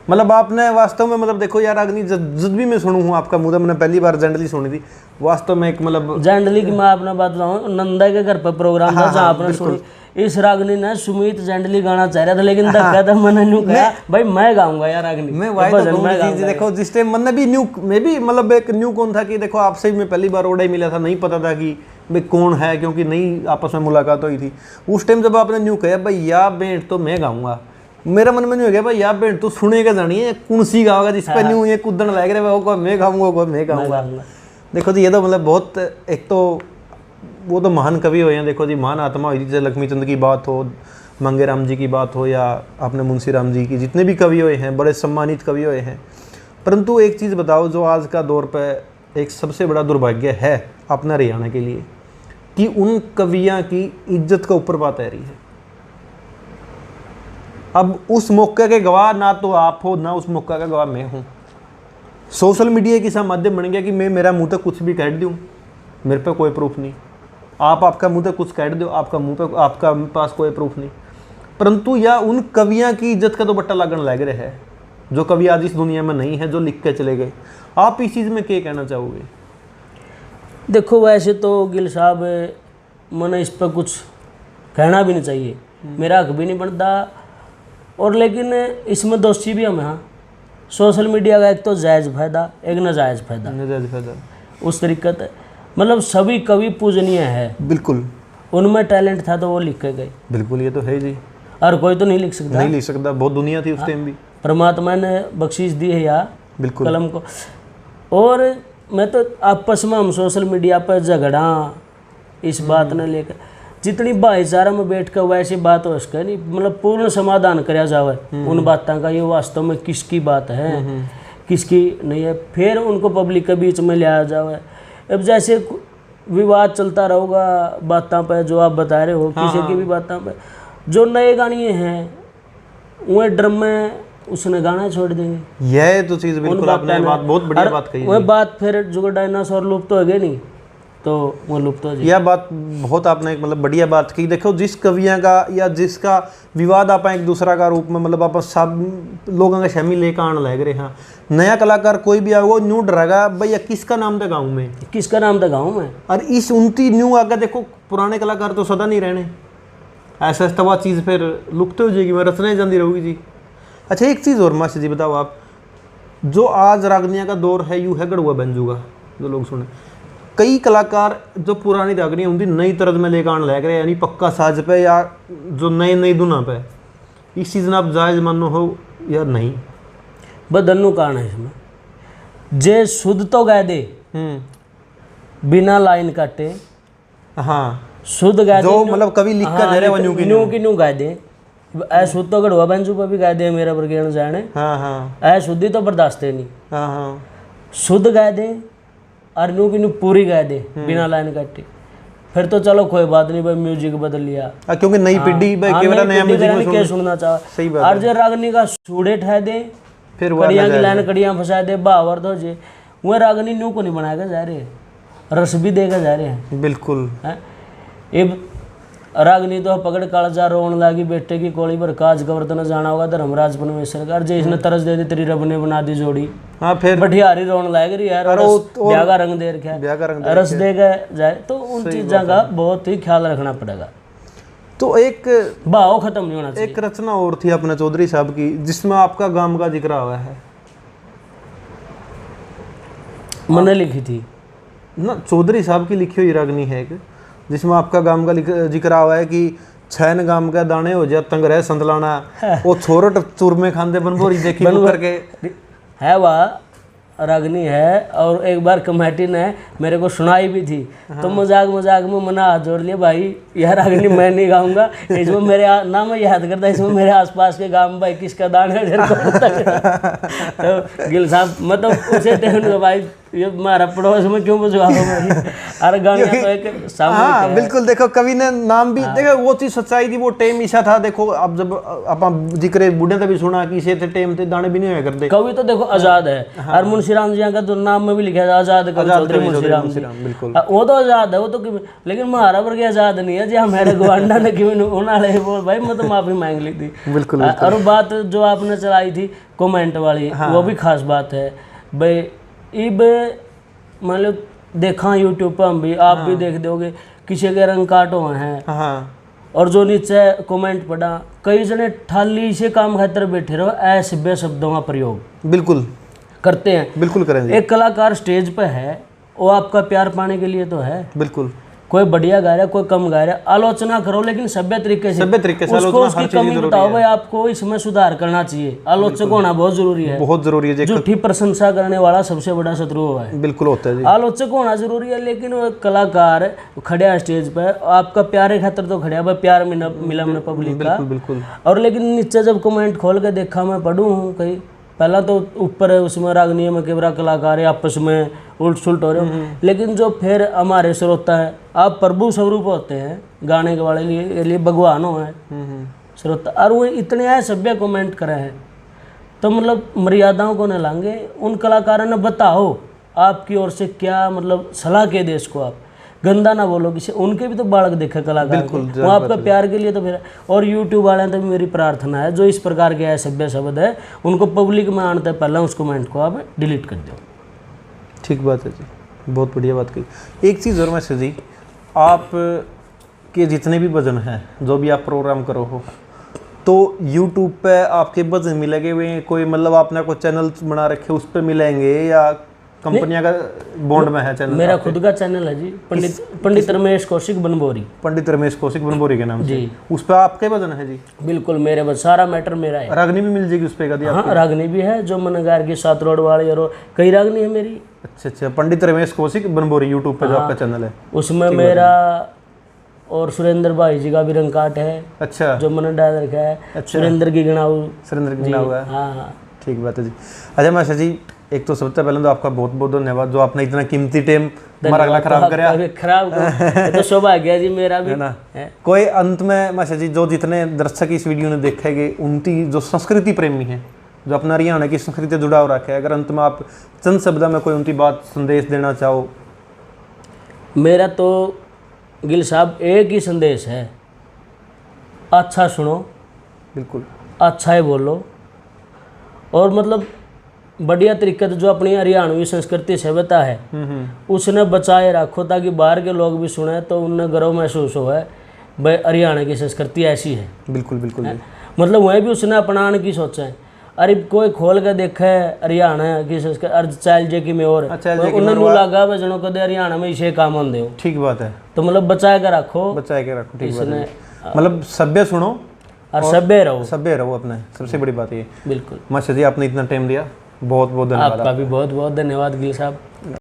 Speaker 2: मतलब आपने वास्तव में मतलब देखो यार अग्नि जब भी मैं सुनूँ हूँ आपका मुद्दा, मैंने पहली बार जनरली सुनी थी वास्तव में एक मतलब
Speaker 1: जैंडली की मैं आपने बात बताऊँ, नंदा के घर पर प्रोग्राम था जहाँ आपने सुनी, इस रागनी ने सुमित जैंडली गाना चाह रहा था लेकिन धक्का था, मैंने न्यू कहा भाई मैं गाऊंगा यार रागनी,
Speaker 2: मैं वाई तो कहूँ देखो जिस टाइम मैंने भी न्यू मैं भी मतलब एक न्यू कौन था कि देखो आपसे भी मैं पहली बार ओडा ही मिला था, नहीं पता था कि भाई कौन है, क्योंकि नई आपस में मुलाकात हुई थी। उस टाइम जब आपने न्यू कहा भाई या बेंट तो मैं गाऊंगा, मेरा मन में नहीं हो गया भाई या बेंट तो सुनेगा जानी है कौन सी गाओगा जिस पर न्यू ये कूदन लग रहा है, वो मैं गाऊंगा वो मैं गाऊंगा। देखो जी ये तो मतलब बहुत एक तो वो तो महान कवि हुए हैं, देखो जी महान आत्मा हुई, जैसे लक्ष्मीचंद की बात हो, मंगे राम जी की बात हो, या अपने मुंशी राम जी की, जितने भी कवि हुए हैं बड़े सम्मानित कवि हुए हैं। परंतु एक चीज़ बताओ जो आज का दौर पे एक सबसे बड़ा दुर्भाग्य है अपना हरियाणा के लिए, कि उन कवियाँ की इज्जत का ऊपर बात आ रही है। अब उस मौके के गवाह ना तो आप हो, ना उस मौका का गवाह मैं हूँ। सोशल मीडिया की सा माध्यम बन गया कि मैं मेरा मुँह तक कुछ भी कह दूँ, मेरे पे कोई प्रूफ नहीं, आप आपका मुँह तक कुछ कह दो, आपका मुँह पे आपका पास कोई प्रूफ नहीं। परंतु या उन कवियाँ की इज्जत का तो बट्टा लगन लग रहा है जो कवि आज इस दुनिया में नहीं है, जो लिख के चले गए। आप इस चीज़ में क्या कहना चाहोगे?
Speaker 1: देखो वैसे तो गिल साहब मैंने इस पर कुछ कहना भी नहीं चाहिए, मेरा हक भी नहीं बनता, और लेकिन इसमें दोषी भी हम। हाँ, सोशल मीडिया का एक तो जायज़ फायदा, एक नाजायज़ फायदा,
Speaker 2: नाजायज़ फायदा
Speaker 1: उस तरीके से मतलब सभी कवि पूजनीय है,
Speaker 2: बिल्कुल
Speaker 1: उनमें टैलेंट था तो वो लिख के गए,
Speaker 2: बिल्कुल ये तो है जी,
Speaker 1: और कोई तो नहीं लिख सकता,
Speaker 2: नहीं लिख सकता, बहुत दुनिया थी उस टाइम भी,
Speaker 1: परमात्मा ने बख्शीश दी है या
Speaker 2: बिल्कुल
Speaker 1: कलम को। और मैं तो आपस में हम सोशल मीडिया पर झगड़ा इस बात ने लेकर, जितनी भाईचारा में बैठ कर वैसी बात हो सके नहीं, मतलब पूर्ण समाधान कराया जावे उन बातों का, ये वास्तव में किसकी बात है किसकी नहीं है, फिर उनको पब्लिक के बीच में लाया जावे। अब जैसे विवाद चलता रहेगा बातों पे जो आप बता रहे हो, किसी की भी बातों पे, जो नए गाने हैं वह ड्रम में उसने गाना छोड़ देंगे।
Speaker 2: यह तो चीज़ बिल्कुल आपने बात बहुत बढ़िया बात कही।
Speaker 1: वह बात फिर जो डायनासोर लुप्त हो गए नहीं तो वो लुप्त हो जाए।
Speaker 2: यह बात बहुत आपने एक मतलब बढ़िया बात की। देखो जिस कवियाँ का या जिसका विवाद आप एक दूसरा का रूप में मतलब आप सब लोगों का शामिल लेकर आने लग रहे हैं, नया कलाकार कोई भी आओ न्यू डरेगा भैया किसका नाम था गाँव में,
Speaker 1: किसका नाम था गाँव में,
Speaker 2: और इस उनती न्यू आगे देखो पुराने कलाकार तो सदा नहीं रहने, ऐसा तवा चीज़ फिर लुप्त हो जाएगी, मैं रचना जाती रहूगी जी। अच्छा एक चीज़ और मास्टर जी बताओ आप, जो आज रागनिया का दौर है यू है गढ़ुआ बंजूगा जो लोग सुने, कई कलाकार जो पुरानी रागनियाँ उनकी नई तरज में लेकर आने लग रहे हैं, यानी पक्का साज पे या जो नई नई धुना पे, इस चीज़ में आप जायज़ मानो हो या नहीं?
Speaker 1: बदलू कारण है इसमें, जे शुद्ध तो गा दे बिना लाइन काटे,
Speaker 2: हाँ
Speaker 1: शुद्ध गा दे
Speaker 2: जो मतलब कभी लिख कर दे रहे हैं
Speaker 1: न्यू की न्यू गा दे, ऐ शुद्ध तो गढ़वा बंजू पर भी गा दे मेरा बरगेण जाने,
Speaker 2: हाँ हाँ
Speaker 1: ऐ शुद्धि तो बर्दाश्त है नहीं,
Speaker 2: हाँ हाँ
Speaker 1: शुद्ध गा दे और न्यू की न्यू पूरी गा दे बिना लाइन काटे, फिर तो चलो कोई बात नहीं भाई म्यूजिक बदल लिया,
Speaker 2: क्योंकि नई पीढ़ी केवल नया म्यूजिक
Speaker 1: क्या सुनना चाह,
Speaker 2: सही बात,
Speaker 1: और जो रागनी का सूड़े ठा दे
Speaker 2: फिर
Speaker 1: कड़ियाँ की लाइन कड़ियाँ फंसा दे बावर तो जे वह रागनी न्यू को नहीं बनाएगा जा रहे हैं, रस भी देगा जा रहे हैं,
Speaker 2: बिल्कुल
Speaker 1: है ये रागनी तो पकड़ कालजा रोन लागी बेटे की कोड़ी पर काज कवर्तन जाना होगा धर्मराज परमेश्वर का, जे इसने तरस दे दी तेरी रब ने बना दी जोड़ी,
Speaker 2: हाँ फिर
Speaker 1: बठियारी रोन लाएगी रही यार, ब्याह का रंग दे रखा है, रस देगा जाए, तो उन चीज़ों का बहुत ही ख्याल रखना पड़ेगा।
Speaker 2: तो एक
Speaker 1: भाव खत्म नहीं होना चाहिए।
Speaker 2: एक रचना और थी अपने चौधरी साहब की जिसमें आपका गांव का जिक्र हुआ है
Speaker 1: मैंने लिखी थी
Speaker 2: ना, चौधरी साहब की लिखी हुई रागनी है एक, जिसमें आपका गांव का जिक्र हुआ है कि छैन गांव का दाने हो जा तंग रहे संतलाना, वो छोरट चूरमे खांदे बनबोरी देखी करके
Speaker 1: है, वह रागनी है। और एक बार कमेटी ने मेरे को सुनाई भी थी, तो मजाक मजाक में मना हाथ जोड़ लिया, भाई यह रागनी मैं नहीं गाऊंगा, इसमें मेरे ना मैं याद करता, इसमें मेरे आसपास के गांव में भाई किसका दान है तो गिल साहब मतलब उसे टेन भाई ये हमारा पड़ोस में क्यों बजवा अरे गाना तो एक
Speaker 2: हाँ बिल्कुल। देखो कवि ने नाम भी देखो, वो चीज सच्चाई थी, वो टेम ईसा था। देखो अब जब आप जिक्र बूढ़े तभी सुना कि इसे थे टेम थे दाने भी नहीं होया करते।
Speaker 1: कवि तो देखो आजाद है, और मुंशीराम जी का तो नाम में भी लिखा है आजाद कवि चौधरी मुंशीराम जी,
Speaker 2: बिल्कुल
Speaker 1: वो तो आजाद है, वो तो लेकिन महारा वर्ग आजाद नहीं है जी। मेरे गवांडा ने क्यों उन्होंने बोल भाई मैं तो माफी मांग ली थी।
Speaker 2: बिल्कुल।
Speaker 1: और बात जो आपने चलाई थी कमेंट वाली, वो भी खास बात है भाई। इब मतलब देखा यूट्यूब पर हम भी, आप भी देख दोगे, किसी के रंग काटो हैं, और जो नीचे कमेंट पड़ा, कई जने ठाली से काम खातर बैठे रहो, असभ्य शब्दों का प्रयोग
Speaker 2: बिल्कुल
Speaker 1: करते हैं।
Speaker 2: बिल्कुल करेंगे।
Speaker 1: एक कलाकार स्टेज पे है, वो आपका प्यार पाने के लिए तो है,
Speaker 2: बिल्कुल।
Speaker 1: कोई बढ़िया गा रहा है, कोई कम गा रहा है, आलोचना करो लेकिन सभ्य तरीके से उसको उसकी कमी बताओ भाई, आपको इसमें सुधार करना चाहिए। आलोचक होना बहुत जरूरी है,
Speaker 2: बहुत जरूरी है।
Speaker 1: झूठी प्रशंसा करने वाला सबसे बड़ा शत्रु है।
Speaker 2: बिल्कुल होता है जी।
Speaker 1: आलोचक होना जरूरी है, लेकिन वो कलाकार खड़े स्टेज पर, आपका प्यारे खातर तो खड़े भाई, प्यार मिला मैंने पब्लिक का।
Speaker 2: बिल्कुल।
Speaker 1: और लेकिन नीचे जब कमेंट खोल के देखा, मैं पढ़ूँ हूँ कहीं, पहला तो ऊपर है उसमें रागनी में केवरा कलाकार है आपस में उल्ट सुलट हो रहे हो, लेकिन जो फिर हमारे श्रोता है, आप प्रभु स्वरूप होते हैं, गाने के वाले लिए भगवान हो है श्रोता, और वो इतने आए सभ्य कमेंट करे हैं, तो मतलब मर्यादाओं को न लांगे। उन कलाकारों ने बताओ आपकी ओर से क्या मतलब सलाह के देश को, आप गंदा ना बोलो किसी, उनके भी तो बालक देखे कलाकार के, वो आपका प्यार के लिए तो फिर। और यूट्यूब वाले तो मेरी प्रार्थना है, जो इस प्रकार के सभ्य शब्द है उनको पब्लिक में आने पहले उस कमेंट को आप डिलीट कर दो।
Speaker 2: ठीक बात है जी, बहुत बढ़िया बात कही। एक चीज़ और मैं जी, आप के जितने भी भजन हैं, जो भी आप प्रोग्राम करो हो, तो यूट्यूब पे आपके भजन मिलेंगे हुए, कोई मतलब आपने कोई चैनल बना रखे उस पर मिलेंगे, या कंपनियां का बॉन्ड में है चैनल?
Speaker 1: मेरा खुद का चैनल है जी, पंडित रमेश कौशिक बनबोरी।
Speaker 2: पंडित रमेश कौशिक बनबोरी के नाम
Speaker 1: जी।
Speaker 2: उस पर आपके भजन है जी?
Speaker 1: बिल्कुल, मेरे बस सारा मैटर मेरा है।
Speaker 2: रागनी भी मिल जाएगी उस पर?
Speaker 1: हाँ, रागनी भी है, जो मनगार की 7 रोड वाली, और कई रागनी है मेरी।
Speaker 2: अच्छा, पंडित रमेश कौशिक बनबोरी यूट्यूब पे जो आपका चैनल है,
Speaker 1: उसमें मेरा और सुरेंद्र भाई जी का भी रंग काट है।
Speaker 2: अच्छा,
Speaker 1: जो मैंने डाल रखा है, सुरेंद्र की गिनाऊ।
Speaker 2: सुरेंद्र की गिनाऊ है।
Speaker 1: हाँ,
Speaker 2: ठीक बात है जी। अच्छा माशा जी, एक तो सबसे पहले तो आपका बहुत बहुत धन्यवाद, जो आपने इतना कीमती टाइम हमारा अगला खराब कराया।
Speaker 1: खराब तो सौभाग्य जी मेरा भी
Speaker 2: है ना। कोई अंत में माशा जी, जो जितने दर्शक इस वीडियो ने देखेंगे, उनकी जो संस्कृति प्रेमी है, जो अपना हरियाणा की संस्कृति से जुड़ाव रखे, अगर अंत में आप चंद शब्द में कोई उनकी बात संदेश देना चाहो?
Speaker 1: मेरा तो गिल साहब एक ही संदेश है, अच्छा सुनो,
Speaker 2: बिल्कुल
Speaker 1: अच्छा ही बोलो, और मतलब बढ़िया तरीके से जो अपनी हरियाणवी संस्कृति सभ्यता है उसने बचाए रखो, ताकि बाहर के लोग भी सुने तो उन्हें गर्व महसूस हो है भाई हरियाणा की संस्कृति ऐसी है।
Speaker 2: बिल्कुल बिल्कुल।
Speaker 1: मतलब वहीं भी उसने अपनाने की सोचा है। अरे कोई खोल के देखे हरियाणा की संस्कृति, अर्ज चाल जे की में और उन्होंने लगा बजनों कदे हरियाणा में इसे काम होंगे हो।
Speaker 2: ठीक बात है,
Speaker 1: तो मतलब बचाए के रखो,
Speaker 2: बचाए के रखो। ठीक बात है, मतलब सभ्य सुनो
Speaker 1: और सभ्य रहो,
Speaker 2: सभ्य रहो अपने, सबसे बड़ी बात ये।
Speaker 1: बिल्कुल।
Speaker 2: माशा जी, आपने इतना टाइम दिया, बहुत बहुत धन्यवाद।
Speaker 1: आपका भी बहुत बहुत धन्यवाद गिल साहब।